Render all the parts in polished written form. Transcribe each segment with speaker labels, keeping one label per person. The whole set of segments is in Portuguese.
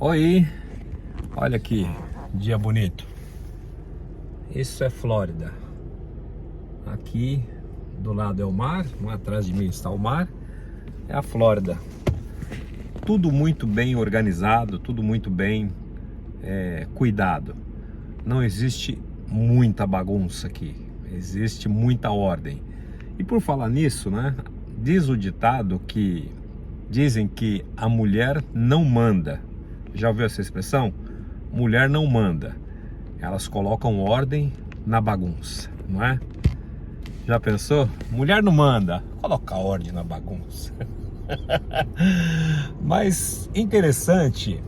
Speaker 1: Oi, olha aqui, dia bonito. Isso é Flórida. Aqui do lado é o mar, atrás de mim está o mar. É a Flórida. Tudo muito bem organizado, tudo muito bem cuidado. Não existe muita bagunça aqui, existe muita ordem. E por falar nisso, né? Diz o ditado que dizem que a mulher não manda. Já ouviu essa expressão? Mulher não manda. Elas colocam ordem na bagunça, não é? Já pensou? Mulher não manda. Colocar ordem na bagunça. Mas interessante,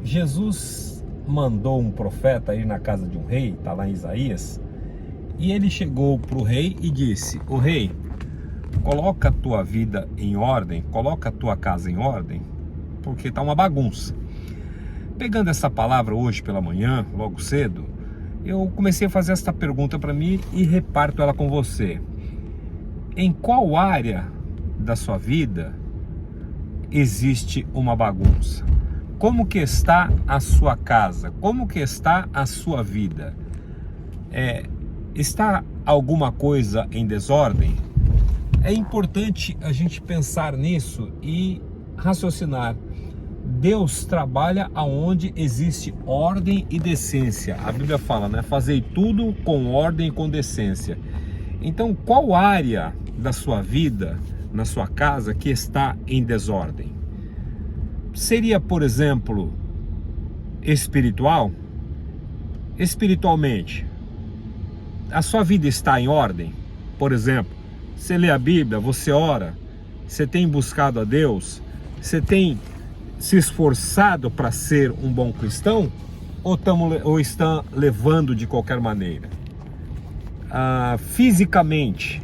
Speaker 1: Jesus mandou um profeta ir na casa de um rei, está lá em Isaías, e ele chegou para o rei e disse: o rei, coloca a tua vida em ordem, coloca a tua casa em ordem, porque está uma bagunça. Pegando essa palavra hoje pela manhã, logo cedo, eu comecei a fazer esta pergunta para mim e reparto ela com você. Em qual área da sua vida existe uma bagunça? Como que está a sua casa? Como que está a sua vida? Está alguma coisa em desordem? É importante a gente pensar nisso e raciocinar. Deus trabalha aonde existe ordem e decência. A Bíblia fala, né? Fazei tudo com ordem e com decência. Então, qual área da sua vida, na sua casa, que está em desordem? Seria, por exemplo, espiritual? Espiritualmente, a sua vida está em ordem? Por exemplo, você lê a Bíblia, você ora, você tem buscado a Deus, você tem se esforçado para ser um bom cristão, ou está levando de qualquer maneira? Fisicamente,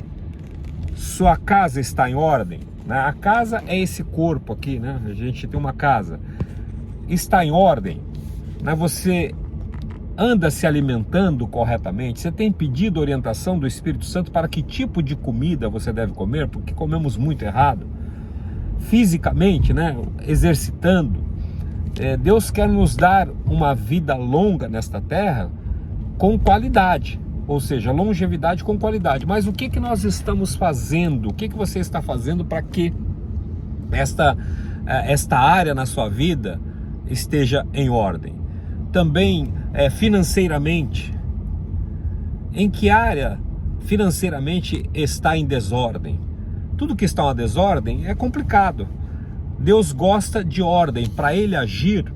Speaker 1: sua casa está em ordem, né? A casa é esse corpo aqui, né? A gente tem uma casa. Está em ordem, né? Você anda se alimentando corretamente? Você tem pedido orientação do Espírito Santo para que tipo de comida você deve comer? Porque comemos muito errado. Fisicamente, né? Exercitando. Deus quer nos dar uma vida longa nesta terra com qualidade, ou seja, longevidade com qualidade. Mas o que nós estamos fazendo? O que você está fazendo para que esta área na sua vida esteja em ordem? Também financeiramente, em que área financeiramente está em desordem? Tudo que está em desordem é complicado. Deus gosta de ordem. Para Ele agir,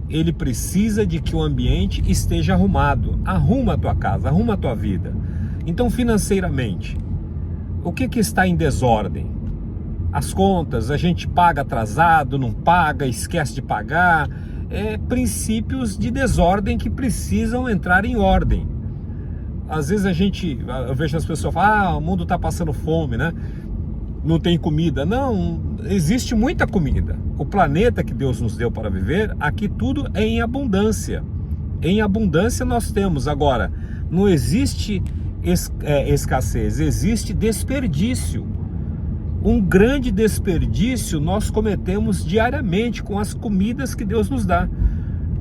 Speaker 1: Ele precisa de que o ambiente esteja arrumado. Arruma a tua casa, arruma a tua vida. Então, financeiramente, o que está em desordem? As contas, a gente paga atrasado, não paga, esquece de pagar. Princípios de desordem que precisam entrar em ordem. Às vezes eu vejo as pessoas falar: o mundo está passando fome, né? Não tem comida. Não, existe muita comida. O planeta que Deus nos deu para viver, aqui tudo é em abundância. Em abundância nós temos. Agora, não existe escassez, existe desperdício. Um grande desperdício nós cometemos diariamente com as comidas que Deus nos dá.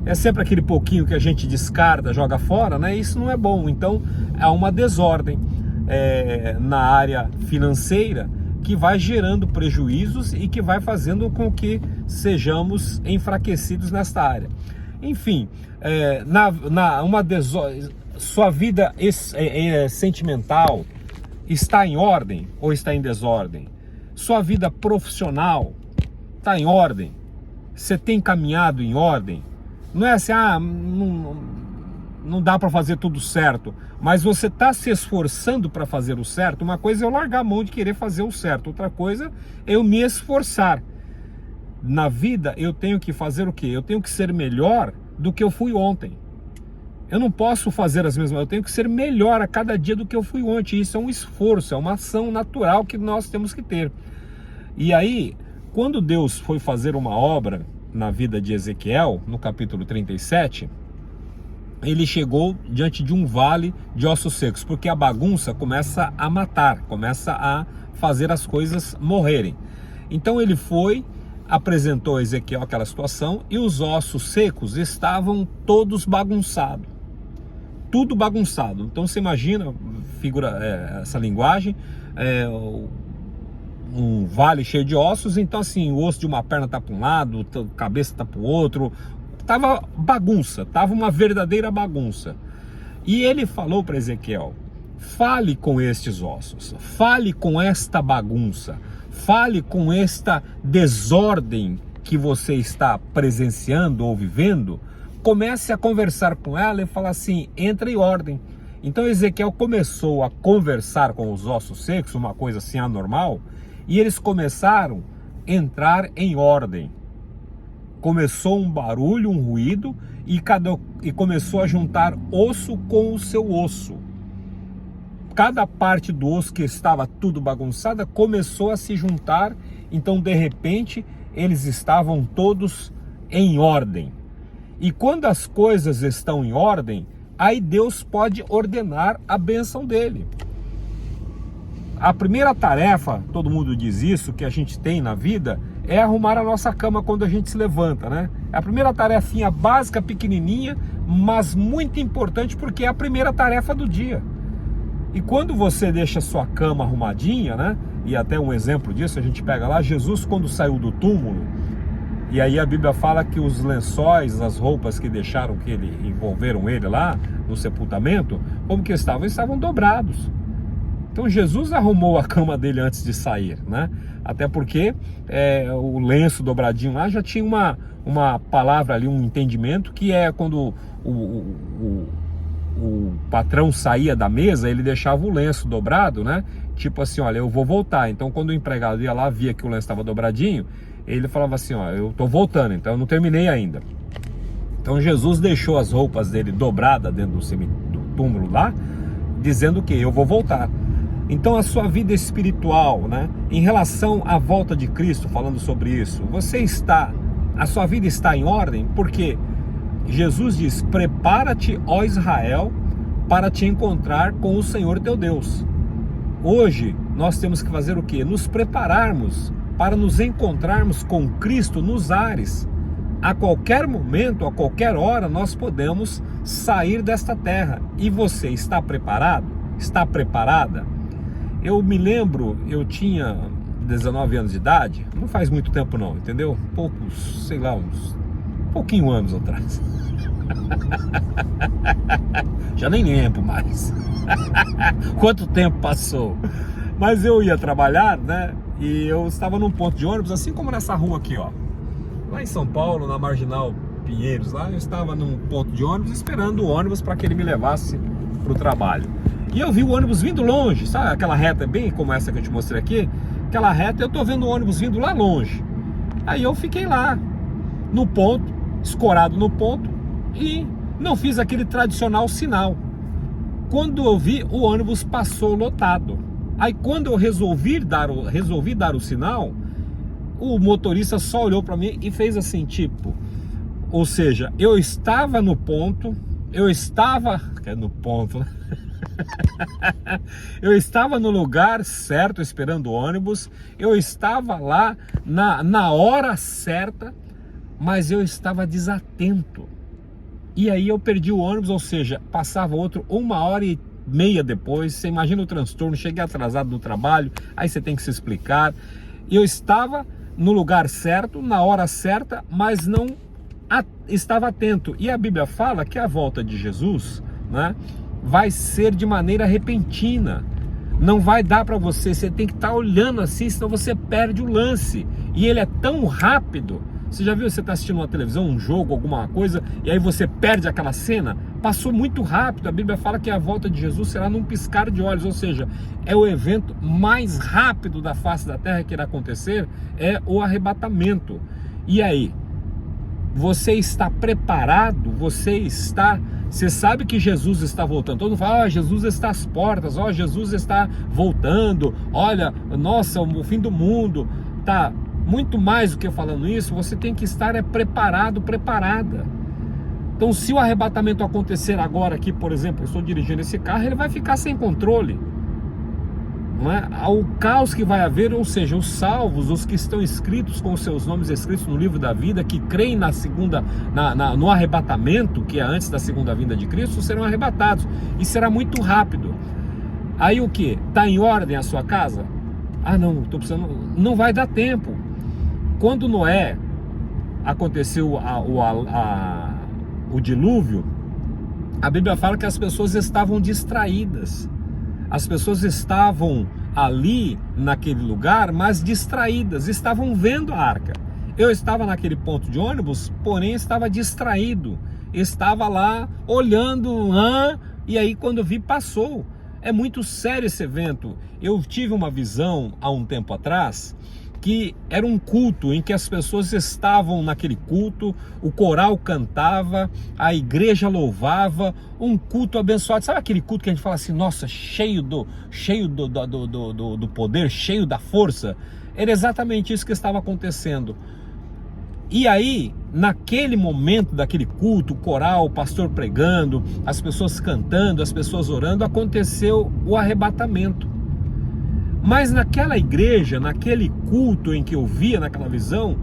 Speaker 1: É sempre aquele pouquinho que a gente descarta, joga fora, né? Isso não é bom. Então, há uma desordem na área financeira, que vai gerando prejuízos e que vai fazendo com que sejamos enfraquecidos nesta área. Enfim, sua vida sentimental está em ordem ou está em desordem? Sua vida profissional está em ordem? Você tem caminhado em ordem? Não é assim, não dá para fazer tudo certo, mas você está se esforçando para fazer o certo. Uma coisa é eu largar a mão de querer fazer o certo, outra coisa é eu me esforçar. Na vida eu tenho que fazer o quê? Eu tenho que ser melhor do que eu fui ontem. Eu não posso fazer as mesmas, eu tenho que ser melhor a cada dia do que eu fui ontem. Isso é um esforço, é uma ação natural que nós temos que ter. E aí, quando Deus foi fazer uma obra na vida de Ezequiel, no capítulo 37, ele chegou diante de um vale de ossos secos, porque a bagunça começa a matar, começa a fazer as coisas morrerem. Então ele foi apresentou a Ezequiel aquela situação e os ossos secos estavam todos bagunçados. Tudo bagunçado. Então você imagina, essa linguagem, um vale cheio de ossos. Então assim, o osso de uma perna está para um lado, a cabeça está para o outro. Tava bagunça, tava uma verdadeira bagunça. E ele falou para Ezequiel: fale com estes ossos, fale com esta bagunça, fale com esta desordem que você está presenciando ou vivendo. Comece a conversar com ela e falar assim: entra em ordem. Então Ezequiel começou a conversar com os ossos secos, uma coisa assim anormal, e eles começaram a entrar em ordem. Começou um barulho, um ruído, e começou a juntar osso com o seu osso. Cada parte do osso que estava tudo bagunçada começou a se juntar. Então de repente eles estavam todos em ordem. E quando as coisas estão em ordem, aí Deus pode ordenar a bênção dele. A primeira tarefa, todo mundo diz isso, que a gente tem na vida, é arrumar a nossa cama quando a gente se levanta, né? É a primeira tarefinha básica, pequenininha, mas muito importante, porque é a primeira tarefa do dia. E quando você deixa a sua cama arrumadinha, né? E até um exemplo disso, a gente pega lá, Jesus quando saiu do túmulo, e aí a Bíblia fala que os lençóis, as roupas que deixaram, que envolveram ele lá no sepultamento, como que estavam? Eles estavam dobrados. Então Jesus arrumou a cama dele antes de sair, né? Até porque o lenço dobradinho lá já tinha uma palavra ali, um entendimento, que é quando o patrão saía da mesa, ele deixava o lenço dobrado, né? Tipo assim, olha, eu vou voltar. Então quando o empregado ia lá, via que o lenço estava dobradinho, ele falava assim, ó, eu tô voltando, então eu não terminei ainda. Então Jesus deixou as roupas dele dobradas dentro do túmulo lá, dizendo que eu vou voltar. Então a sua vida espiritual, né, em relação à volta de Cristo, falando sobre isso, a sua vida está em ordem, porque Jesus diz: prepara-te, ó Israel, para te encontrar com o Senhor teu Deus. Hoje nós temos que fazer o quê? Nos prepararmos para nos encontrarmos com Cristo nos ares. A qualquer momento, a qualquer hora, nós podemos sair desta terra. E você está preparado? Está preparada? Eu me lembro, eu tinha 19 anos de idade, não faz muito tempo não, entendeu? Poucos, sei lá, uns pouquinho anos atrás. Já nem lembro mais quanto tempo passou. Mas eu ia trabalhar, né? E eu estava num ponto de ônibus, assim como nessa rua aqui, ó. Lá em São Paulo, na Marginal Pinheiros, lá eu estava num ponto de ônibus esperando o ônibus para que ele me levasse para o trabalho. E eu vi o ônibus vindo longe, sabe aquela reta bem como essa que eu te mostrei aqui? Aquela reta, eu tô vendo o ônibus vindo lá longe. Aí eu fiquei lá, no ponto, escorado no ponto, e não fiz aquele tradicional sinal. Quando eu vi, o ônibus passou lotado. Aí quando eu resolvi dar o sinal, o motorista só olhou para mim e fez assim, tipo, ou seja, eu estava no ponto, eu estava no lugar certo esperando o ônibus, eu estava lá na hora certa, mas eu estava desatento. E aí eu perdi o ônibus, ou seja, passava outro 1h30 depois. Você imagina o transtorno, cheguei atrasado no trabalho, aí você tem que se explicar. Eu estava no lugar certo, na hora certa, mas não estava atento. E a Bíblia fala que a volta de Jesus, né, vai ser de maneira repentina. Não vai dar para você tem que estar olhando assim, senão você perde o lance. E ele é tão rápido. Você já viu, você está assistindo uma televisão, um jogo, alguma coisa, e aí você perde aquela cena? Passou muito rápido. A Bíblia fala que a volta de Jesus será num piscar de olhos, ou seja, é o evento mais rápido da face da terra que irá acontecer, é o arrebatamento. E aí? Você está preparado? Você sabe que Jesus está voltando. Todo mundo fala, Jesus está às portas, Jesus está voltando, olha, nossa, o fim do mundo. Tá, muito mais do que falando isso, você tem que estar preparado, preparada. Então se o arrebatamento acontecer agora aqui, por exemplo, eu estou dirigindo esse carro, ele vai ficar sem controle. não é? Ao caos que vai haver, ou seja, os salvos, os que estão escritos com os seus nomes escritos no livro da vida, que creem na segunda, no arrebatamento, que é antes da segunda vinda de Cristo, serão arrebatados, e será muito rápido. Aí o que? Está em ordem a sua casa? Ah não, estou precisando, não vai dar tempo. Quando Noé aconteceu o dilúvio, a Bíblia fala que as pessoas estavam distraídas. As pessoas estavam ali naquele lugar, mas distraídas, estavam vendo a arca. Eu estava naquele ponto de ônibus, porém estava distraído, estava lá olhando, e aí quando eu vi, passou. É muito sério esse evento. Eu tive uma visão há um tempo atrás, que era um culto em que as pessoas estavam naquele culto, o coral cantava, a igreja louvava, um culto abençoado. Sabe aquele culto que a gente fala assim, nossa, cheio do poder, cheio da força? Era exatamente isso que estava acontecendo. E aí, naquele momento daquele culto, o coral, o pastor pregando, as pessoas cantando, as pessoas orando, aconteceu o arrebatamento. Mas naquela igreja, naquele culto em que eu via, naquela visão,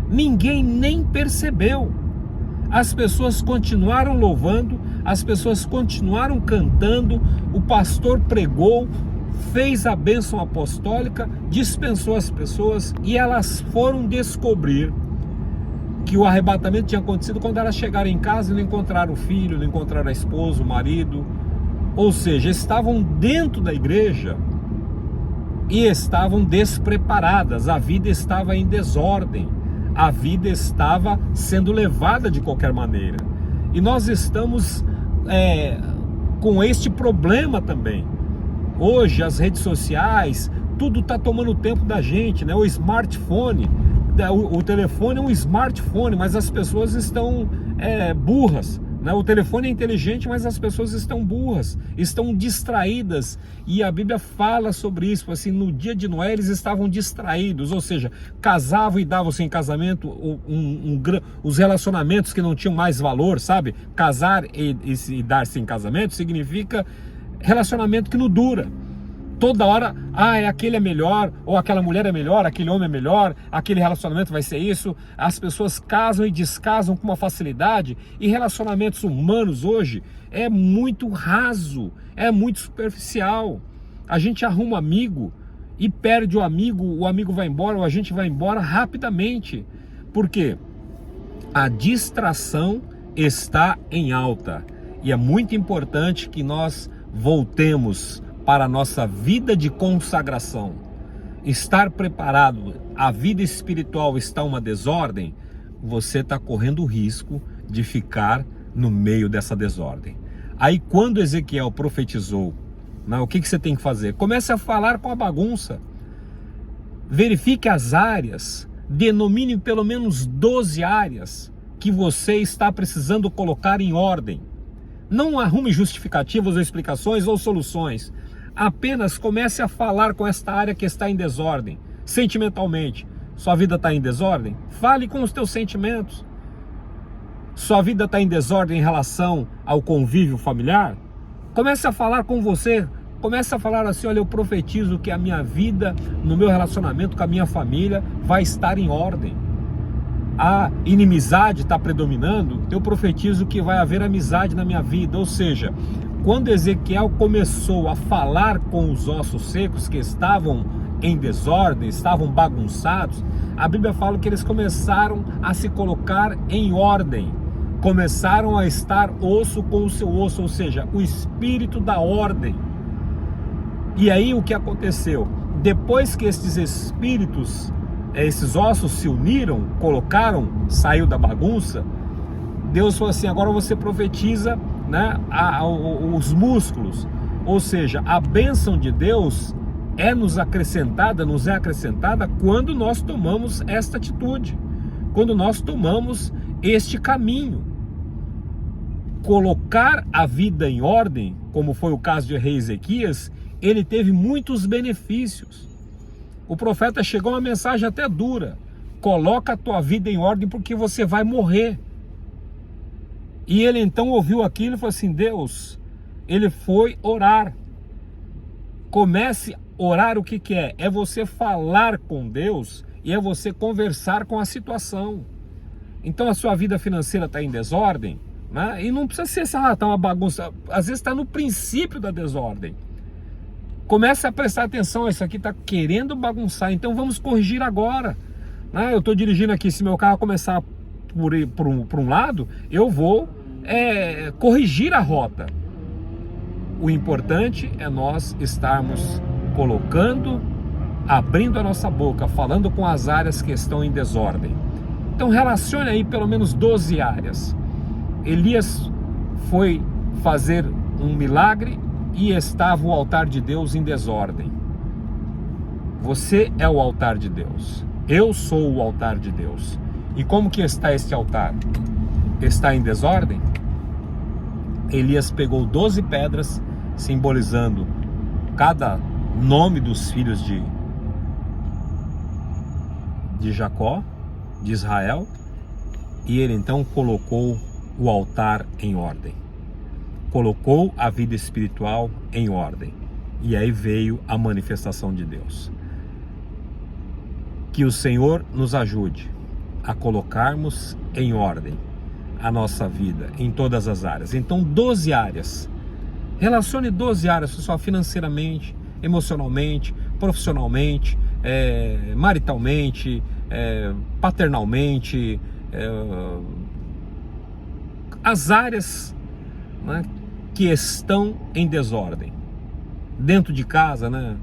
Speaker 1: ninguém nem percebeu. As pessoas continuaram louvando, as pessoas continuaram cantando, o pastor pregou, fez a bênção apostólica, dispensou as pessoas e elas foram descobrir que o arrebatamento tinha acontecido quando elas chegaram em casa e não encontraram o filho, não encontraram a esposa, o marido. Ou seja, estavam dentro da igreja e estavam despreparadas, a vida estava em desordem, a vida estava sendo levada de qualquer maneira. E nós estamos com este problema também. Hoje as redes sociais, tudo está tomando tempo da gente, né? O smartphone, o telefone é um smartphone, mas as pessoas estão burras. O telefone é inteligente, mas as pessoas estão burras, estão distraídas, e a Bíblia fala sobre isso, assim, no dia de Noé eles estavam distraídos, ou seja, casavam e davam-se em casamento, os relacionamentos que não tinham mais valor, sabe? Casar e dar-se em casamento significa relacionamento que não dura. Toda hora, aquele é melhor, ou aquela mulher é melhor, aquele homem é melhor, aquele relacionamento vai ser isso. As pessoas casam e descasam com uma facilidade, e relacionamentos humanos hoje é muito raso, é muito superficial. A gente arruma um amigo e perde o amigo vai embora, ou a gente vai embora rapidamente. Por quê? A distração está em alta, e é muito importante que nós voltemos para a nossa vida de consagração, estar preparado. A vida espiritual está uma desordem, você está correndo o risco de ficar no meio dessa desordem. Aí quando Ezequiel profetizou, o que você tem que fazer? Comece a falar com a bagunça, verifique as áreas, denomine pelo menos 12 áreas que você está precisando colocar em ordem. Não arrume justificativas ou explicações ou soluções. Apenas comece a falar com esta área que está em desordem, sentimentalmente. Sua vida está em desordem? Fale com os teus sentimentos. Sua vida está em desordem em relação ao convívio familiar? Comece a falar com você. Comece a falar assim, olha, eu profetizo que a minha vida, no meu relacionamento com a minha família, vai estar em ordem. A inimizade está predominando, eu profetizo que vai haver amizade na minha vida. Ou seja, quando Ezequiel começou a falar com os ossos secos que estavam em desordem, estavam bagunçados, a Bíblia fala que eles começaram a se colocar em ordem, começaram a estar osso com o seu osso, ou seja, o espírito da ordem. E aí o que aconteceu? Depois que esses espíritos, esses ossos se uniram, saiu da bagunça, Deus falou assim, agora você profetiza, os músculos, ou seja, a bênção de Deus nos é acrescentada quando nós tomamos esta atitude, quando nós tomamos este caminho. Colocar a vida em ordem, como foi o caso de rei Ezequias, ele teve muitos benefícios. O profeta chegou uma mensagem até dura, coloca a tua vida em ordem porque você vai morrer. E ele então ouviu aquilo e falou assim, Deus, ele foi orar. Comece Orar o que que é? É você falar com Deus e é você conversar com a situação. Então a sua vida financeira está em desordem, né? E não precisa ser tá uma bagunça, às vezes está no princípio da desordem. Comece a prestar atenção, isso aqui está querendo bagunçar, então vamos corrigir agora. Né? Eu estou dirigindo aqui, se meu carro começar por um lado, eu vou corrigir a rota. O importante é nós estarmos colocando, abrindo a nossa boca, falando com as áreas que estão em desordem. Então relacione aí pelo menos 12 áreas. Elias foi fazer um milagre e estava o altar de Deus em desordem. Você é o altar de Deus. Eu sou o altar de Deus. E como que está este altar? Está em desordem? Elias pegou 12 pedras, simbolizando cada nome dos filhos de Jacó, de Israel, e ele então colocou o altar em ordem. Colocou a vida espiritual em ordem. E aí veio a manifestação de Deus. Que o Senhor nos ajude a colocarmos em ordem a nossa vida em todas as áreas. Então 12 áreas. Relacione 12 áreas, pessoal, financeiramente, emocionalmente, profissionalmente, maritalmente, paternalmente, as áreas, né, que estão em desordem. Dentro de casa, né,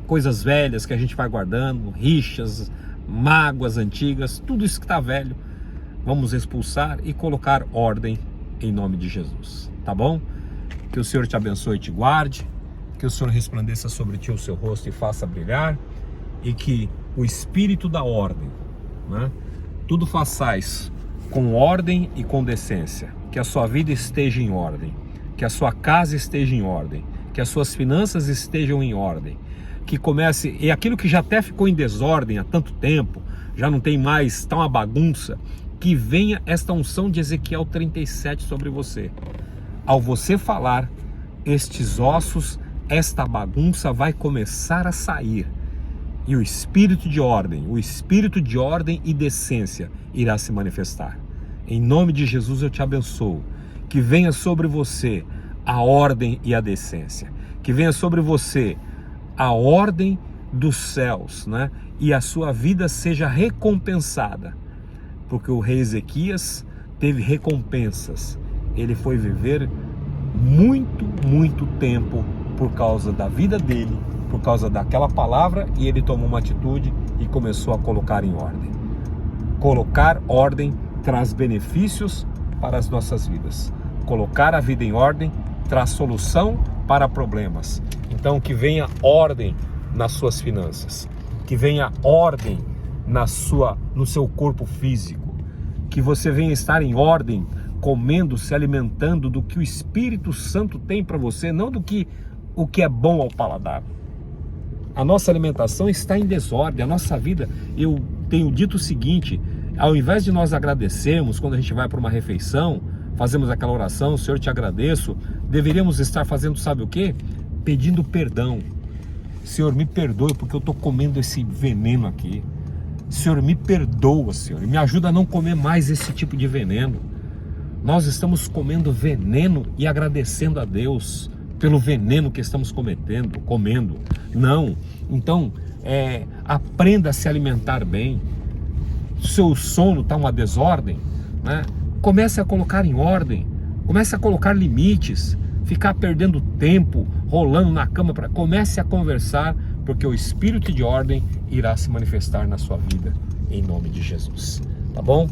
Speaker 1: coisas velhas que a gente vai guardando, rixas, mágoas antigas, tudo isso que está velho, vamos expulsar e colocar ordem em nome de Jesus, tá bom? Que o Senhor te abençoe e te guarde, que o Senhor resplandeça sobre ti o seu rosto e faça brilhar, e que o Espírito da ordem, né, tudo façais com ordem e com decência, que a sua vida esteja em ordem, que a sua casa esteja em ordem, que as suas finanças estejam em ordem, que comece, e aquilo que já até ficou em desordem há tanto tempo, já não tem mais, está uma bagunça, que venha esta unção de Ezequiel 37 sobre você. Ao você falar, estes ossos, esta bagunça vai começar a sair, e o espírito de ordem e decência irá se manifestar. Em nome de Jesus eu te abençoo, que venha sobre você a ordem e a decência, que venha sobre você a ordem dos céus, né? E a sua vida seja recompensada, porque o rei Ezequias teve recompensas, ele foi viver muito tempo por causa da vida dele, por causa daquela palavra, e ele tomou uma atitude e começou a colocar em ordem. Colocar ordem traz benefícios para as nossas vidas. Colocar a vida em ordem traz solução para problemas. Então que venha ordem nas suas finanças, que venha ordem no seu corpo físico, que você venha estar em ordem, comendo, se alimentando do que o Espírito Santo tem para você, não do que o que é bom ao paladar. A nossa alimentação está em desordem, a nossa vida, eu tenho dito o seguinte, ao invés de nós agradecermos quando a gente vai para uma refeição, fazemos aquela oração, Senhor, te agradeço, deveríamos estar fazendo, sabe o quê? Pedindo perdão. Senhor, me perdoe porque eu estou comendo esse veneno aqui. Senhor, me perdoa, Senhor, me ajuda a não comer mais esse tipo de veneno. Nós estamos comendo veneno e agradecendo a Deus pelo veneno que estamos comendo. Não. Então, aprenda a se alimentar bem. Seu sono está uma desordem, né? Comece a colocar em ordem. Comece a colocar limites. Ficar perdendo tempo, rolando na cama. Comece a conversar, porque o Espírito de ordem irá se manifestar na sua vida, em nome de Jesus. Tá bom?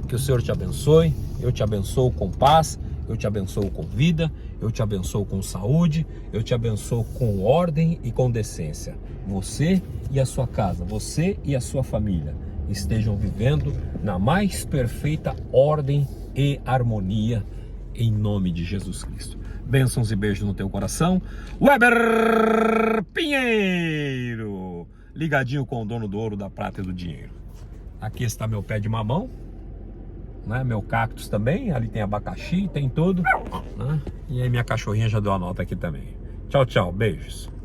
Speaker 1: Que o Senhor te abençoe. Eu te abençoo com paz. Eu te abençoo com vida, eu te abençoo com saúde, eu te abençoo com ordem e com decência. Você e a sua casa, você e a sua família estejam vivendo na mais perfeita ordem e harmonia, em nome de Jesus Cristo. Bênçãos e beijos no teu coração. Weber Pinheiro, ligadinho com o dono do ouro, da prata e do dinheiro. Aqui está meu pé de mamão, né? Meu cactus também, ali tem abacaxi, tem tudo, né? E aí minha cachorrinha já deu a nota aqui também. Tchau, tchau, beijos.